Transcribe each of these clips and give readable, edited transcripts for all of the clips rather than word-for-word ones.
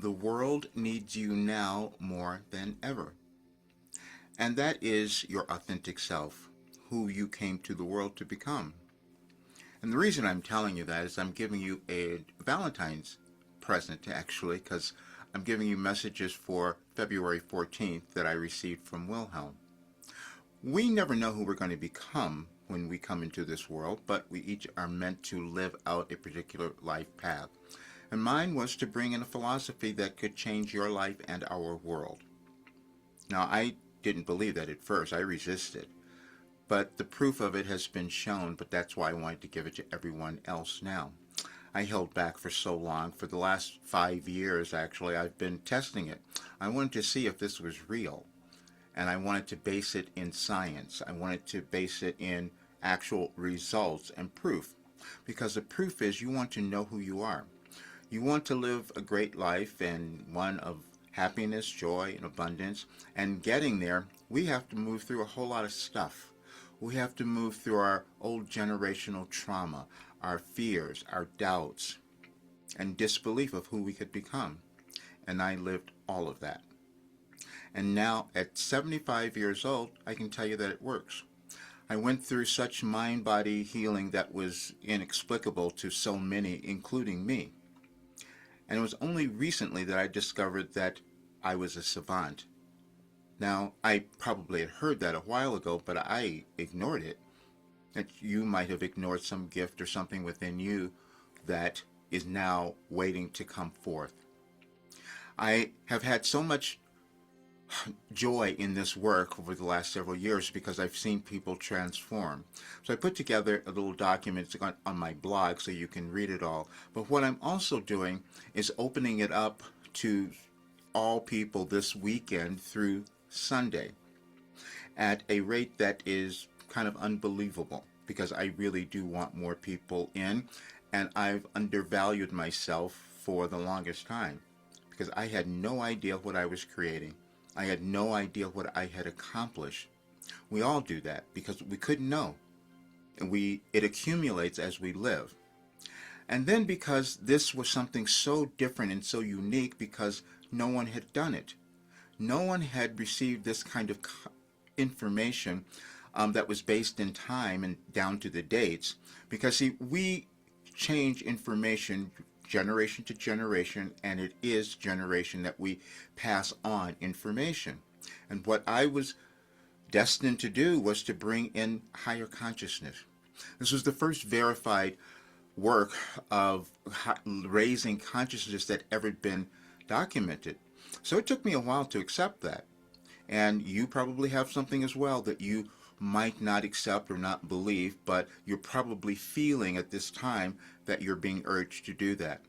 The world needs you now more than ever. And that is your authentic self, who you came to the world to become. And the reason I'm telling you that is I'm giving you a Valentine's present, actually, because I'm giving you messages for February 14th that I received from Wilhelm. We never know who we're going to become when we come into this world, but we each are meant to live out a particular life path. And mine was to bring in a philosophy that could change your life and our world. Now, I didn't believe that at first. I resisted. But the proof of it has been shown, but that's why I wanted to give it to everyone else now. I held back for so long. For the last 5 years, actually, I've been testing it. I wanted to see if this was real. And I wanted to base it in science. I wanted to base it in actual results and proof. Because the proof is you want to know who you are. You want to live a great life and one of happiness, joy, and abundance. And getting there, we have to move through a whole lot of stuff. We have to move through our old generational trauma, our fears, our doubts, and disbelief of who we could become. And I lived all of that. And now, at 75 years old, I can tell you that it works. I went through such mind-body healing that was inexplicable to so many, including me. And it was only recently that I discovered that I was a savant. Now, I probably had heard that a while ago, but I ignored it. That you might have ignored some gift or something within you that is now waiting to come forth. I have had so much joy in this work over the last several years because I've seen people transform. So I put together a little document on my blog so you can read it all. But what I'm also doing is opening it up to all people this weekend through Sunday at a rate that is kind of unbelievable because I really do want more people in, and I've undervalued myself for the longest time because I had no idea what I was creating. I had no idea what I had accomplished. We all do that because we couldn't know. And it accumulates as we live. And then because this was something so different and so unique because no one had done it. No one had received this kind of information that was based in time and down to the dates. Because see, we change information generation to generation, and it is generation that we pass on information. And what I was destined to do was to bring in higher consciousness. This was the first verified work of raising consciousness that ever been documented. So it took me a while to accept that. And you probably have something as well that you might not accept or not believe, but you're probably feeling at this time that you're being urged to do that.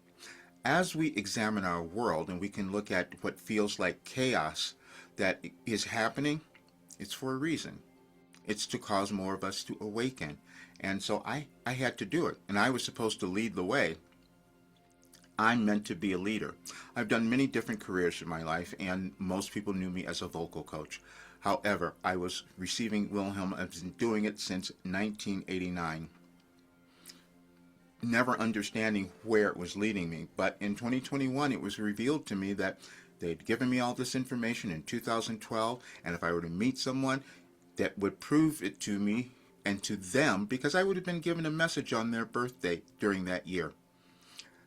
As we examine our world and we can look at what feels like chaos that is happening, it's for a reason. It's to cause more of us to awaken. And so I had to do it. And I was supposed to lead the way. I'm meant to be a leader. I've done many different careers in my life, and most people knew me as a vocal coach. However, I was receiving Wilhelm. I've been doing it since 1989. Never understanding where it was leading me. But in 2021, it was revealed to me that they'd given me all this information in 2012, and if I were to meet someone that would prove it to me and to them, because I would have been given a message on their birthday during that year.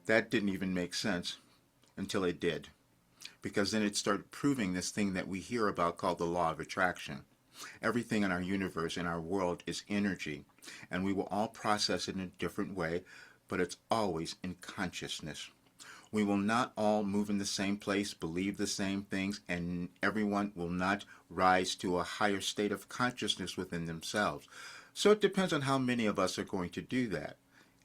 That didn't even make sense until it did. Because then it started proving this thing that we hear about called the law of attraction. Everything in our universe, in our world, is energy. And we will all process it in a different way, but it's always in consciousness. We will not all move in the same place, believe the same things, and everyone will not rise to a higher state of consciousness within themselves. So it depends on how many of us are going to do that.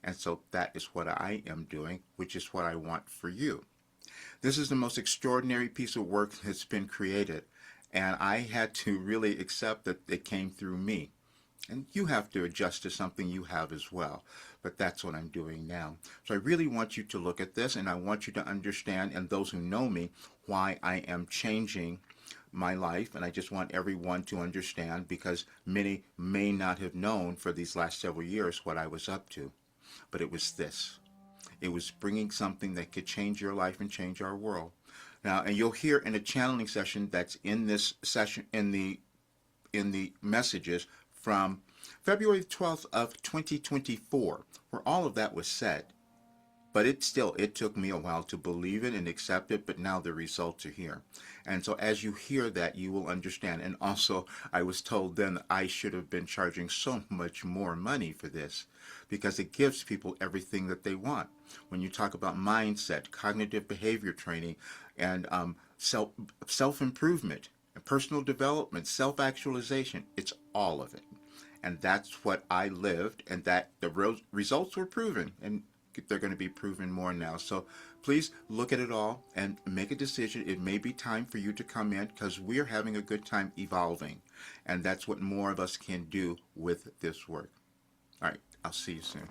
And so that is what I am doing, which is what I want for you. This is the most extraordinary piece of work that's been created. And I had to really accept that it came through me. And you have to adjust to something you have as well. But that's what I'm doing now. So I really want you to look at this, and I want you to understand, and those who know me, why I am changing my life. And I just want everyone to understand, because many may not have known for these last several years what I was up to. But it was this. It was bringing something that could change your life and change our world. Now, and you'll hear in a channeling session that's in this session, in the messages from February 12th of 2024, where all of that was said. But it took me a while to believe it and accept it, but now the results are here. And so as you hear that, you will understand. And also, I was told then that I should have been charging so much more money for this because it gives people everything that they want. When you talk about mindset, cognitive behavior training, and self-improvement, and personal development, self-actualization, it's all of it. And that's what I lived, and that the results were proven, and they're going to be proven more now. So please look at it all and make a decision. It may be time for you to come in because we're having a good time evolving, and that's what more of us can do with this work. All right, I'll see you soon.